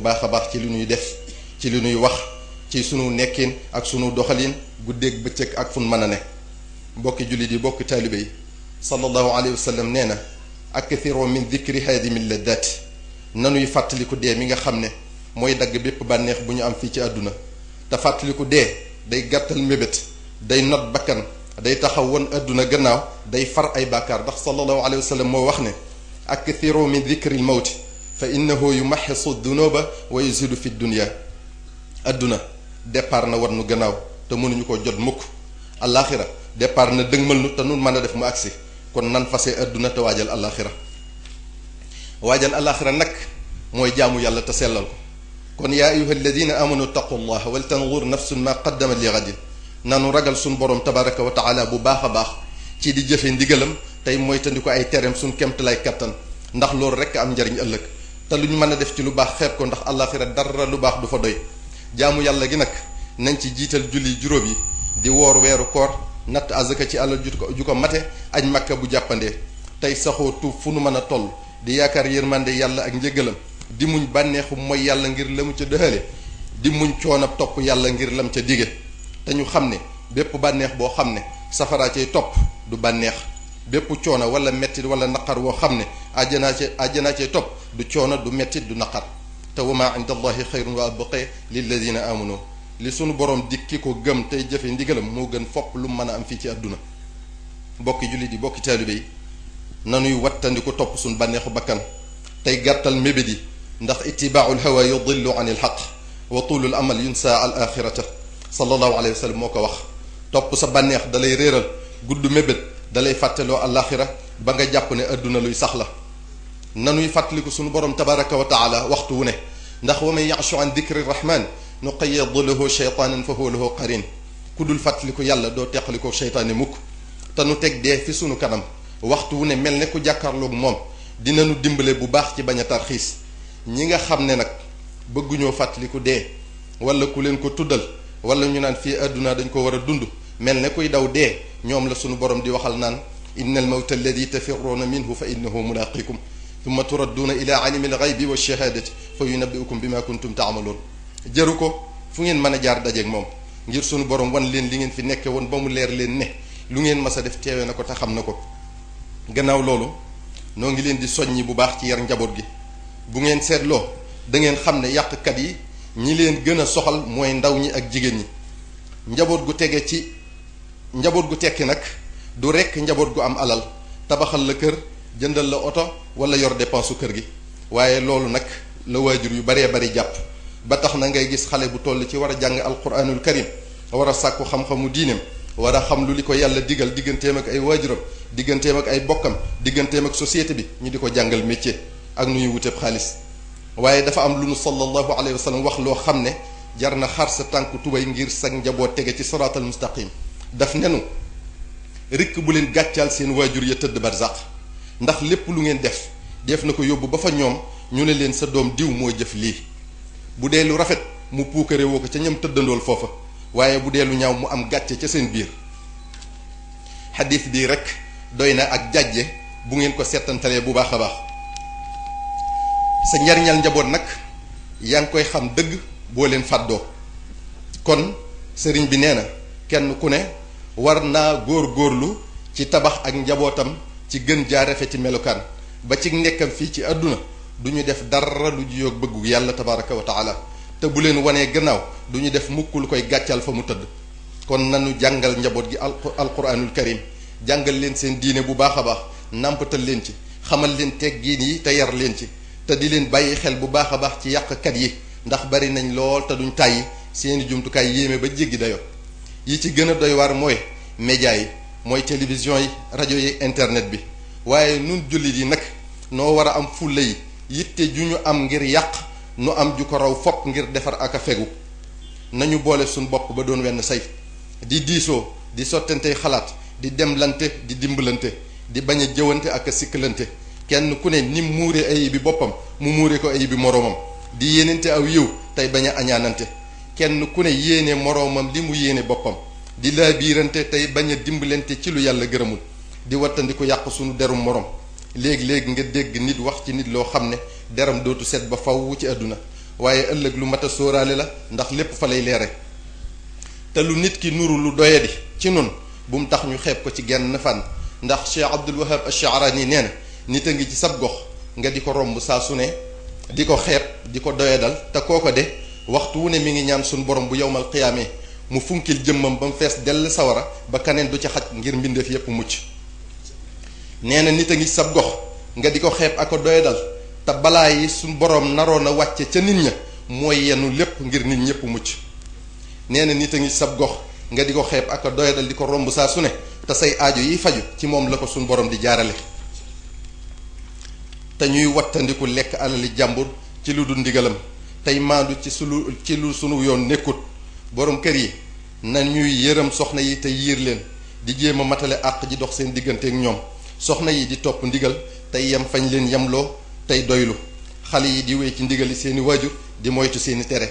baax a baax ci li ñuy def ci li ñuy wax ci sunu nekkin ak sunu doxalin guddeeg bëccëg ak fun mën a ne bokki jullit yi bokki taalibe yi sallallahu alayhi wa sallam nee na akthiru min dikri haadimi laddaati nanuy fàttaliku dee mi nga xam ne mooy dagg bépp bànneex bu ñu am fii ci àdduna te fàttaliku dee day gàttal mébét day not bakkan day taxaw woon àdduna gannaaw day far ay bàkkaar ndax sallallahu alayhi wa sallam moo wax ne akthiru min dikri l mawti fa innahu yumaxisu dunuba wa yuzidu fi dunya àdduna départ na war nu gannaaw te mënuñu ko jot mukk alaxira départ na dëgmal nu te nun mën a def mu agsi kon nan fase àdduna te waajal alaxira waajal alaxira nag mooy jaamu yàlla te sellal ko kon yaa ayuha alladina amanu taqullaha wal tanzur nafsun ma qaddamat li gadin nanu ragal suñ borom tabaraka wa taala bu baax a baax ci di jëfe ndigalam tey moytandi ko ay tereem suñ kemtalay kattan ndax loolu rekk am njariñ ëllëg te lu ñu mën a def ci lu baax xeeb ko ndax alaxira dara lu baax du fa doy jaamu yàlla gi nag nañ ci jiital julli juróom yi di woor weeru koor natt azaka ci alal ju ko mate aj makka bu jàppandee tey saxoo tuub fu nu mën a toll di yaakaar yërmande yàlla ak njëgalam di muñ bànneexu mooy yàlla ngir la mu ca dëxale di muñ coonab topp yàlla ngir lam ca dige te ñu xam ne bépp bànneex boo xam ne safaraa cay topp du bànneex bépp coono wala mettit wala naqar woo xam ne àjjanaa cay topp du coono du mettit du naqar te wa maa inda allahi xayrun wa abqa lilladina amanu li sunu borom dikki ko gëm tey jëfe ndigalam moo gën fopp lu mën a am fii ci àdduna bokki jullit yi bokki taalibe yi nanuy wattandiku topp suñ bànneexu bakkan tey gàttal mébét yi ndax itibaaul hawa yudillu an il xaq wa tuulul amal yunsa al axirata sallallahu alayhi wa sallam moo ko wax topp sa bànneex dalay réeral gudd mébét dalay fàtteloo alaxira ba nga jàpp ne àdduna luy sax la nanuy fàttaliku suñu borom tabaraka wa taala waxtu wu ne ndax wa man yashu an dikri rahman nuqayyid lahu shaytaanan fa huwa lahu qarin ku dul fàttaliku yàlla doo teqaliko sheytaane mukk te nu teg dee fi sunu kanam waxtu wu ne mel ne ku jàkkaarloog moom dinañu dimbale bu baax ci bañ a tarxiis ñi nga xam ne nag bëgguñoo fàttaliku dee wala ku leen ko tuddal wala ñu naan fii àdduna dañ ko war a dund mel ne kuy daw dee ñoom la sunu borom di waxal naan inna al mawta alladi tafirruuna minhu fa innahu mulaqikum thumma turadduuna ila alimi al ghaybi wa shahadati fa yunabbiukum bima kuntum taamaloon jëru ko fu ngeen mën a jaar dajeeg moom ngir sunu borom wan leen li ngeen fi nekke woon ba mu leer leen ne lu ngeen mas a def teewe na ko te xam na ko gannaaw loolu noo ngi leen di soññi bu baax ci yar njaboot gi bu ngeen seetloo da ngeen xam ne yàqkat yi ñi leen gën a soxal mooy ndaw ñi ak jigéen ñi njaboot gu tege ci njaboot gu tekki nag du rekk njaboot gu am alal tabaxal la kër jëndal la oto wala yor dépense kër gi waaye loolu nag la waajur yu baree bari jàpp ba tax na ngay gis xale bu toll ci war a jàng alquranul karim war a sàkku xam-xamu diineem war a xam lu li ko yàlla digal digganteem ak ay waajuram digganteem ak ay bokkam digganteem ak société bi ñu di ko jàngal métier ak nu ñuy wuteeb xaalis waaye dafa am lu nu sallallahu alayhi wa sallam wax loo xam ne jar na xar sa tànk tubay ngir sag njaboot tege ci siraatal mustaqim daf nenu rikk bu leen gàccaal seen waajur ya tëdd barzaq ndax lépp lu ngeen def na ko yóbbu ba fa ñoom ñu ne leen sa doom diw moo jëf lii bu dee lu rafet mu puukare woo ko ca ñam tëddandool foofa waaye bu dee lu ñaaw mu am gàcce ca seen biir xadiis bii rek doy na ak jàjje bu ngeen ko seetantalee bu baax a baax sa njariñal njaboot nag yaa ngi koy xam dëgg boo leen fàddoo kon sëriñ bi nee na kenn ku ne war naa góor-góorlu ci tabax ak njabootam ci gën jaa rafet ci melukaan ba ci nekkam fii ci àdduna du ñu def dara lu jiyoog bëggu yàlla tabaraka wa taala te bu leen wanee gannaaw du ñu def mukk lu koy gàccal fa mu tëdd kon nanu jàngal njaboot gi alquranul karim jàngal leen seen diine bu baax a baax nàmpatal leen ci xamal leen teggiin yi te yar leen ci te di leen bàyyi xel bu baax a baax ci yàqkat yi ndax bari nañ lool te duñ tàyyi seeni jumtukaay yéeme ba jéggi dayo yi ci gën a doy waar mooy média yi mooy télévision yi rajo yi internet bi waaye nun jullit yi nag noo war a am fulla yi yitte ju ñu am ngir yàq nu am ju ko raw fopp ngir defar ak a fegu nañu boole suñ bopp ba doon wenn say di diisoo di sottante xalaat di demlante di dimbalante di bañ a jëwante ak a sikkalante kenn ku ne ni muure ayib bi boppam mu muure ko ayib bi moroomam di yéenante aw yiw tey bañ a añaanante kenn ku ne yéene moroomam li mu yéene boppam di laabiirante tey bañ a dimbalante ci lu yàlla gërëmul di wattandiku yàq sunu derum morom léegi-léegi nga dégg nit wax ci nit loo xam ne deram dootu set ba faw ci àdduna waaye ëllëg lu mat a sóoraale la ndax lépp fa lay leere te lu nit ki nuru lu doyadi ci nun bu mu tax ñu xeeb ko ci genn fànn ndax Cheikh Abdul Wahab Ash-Sha'rani nee na nit a ngi ci sab gox nga di ko romb saa su ne di ko xeeb di ko doyadal te kooko de waxtu wu ne mi ngi ñaan suñu borom bu yowmal qiyaamee mu funkil jëmmam ba mu fees dell sawara ba kaneen du ci xaj ngir mbindeef yépp mucc nee na nit a ngi ci sab gox nga di ko xeeb ak ko doyadal te balaa yi suñu borom naroon a wàcce ca nit ña mooy yenu lépp ngir nit ñépp mucc nee na nit a ngi ci sab gox nga di ko xeeb ak ko doyadal di ko romb saa su ne te say aajo yi faju ci moom la ko suñu borom di jaarale te ñuy wattandiku lekk alali jàmbur ci lu dul ndigalam tey maandu ci lu sunu yoon nekkut borom kër yi na ñuy yërëm soxna yi te yiir leen di jéem a matale àq ji dox seen digganteek ñoom soxna yi di topp ndigal tey yem fañ leen yemloo tey doylu xale yi di wéy ci ndigali seeni waajur di moytu seeni tere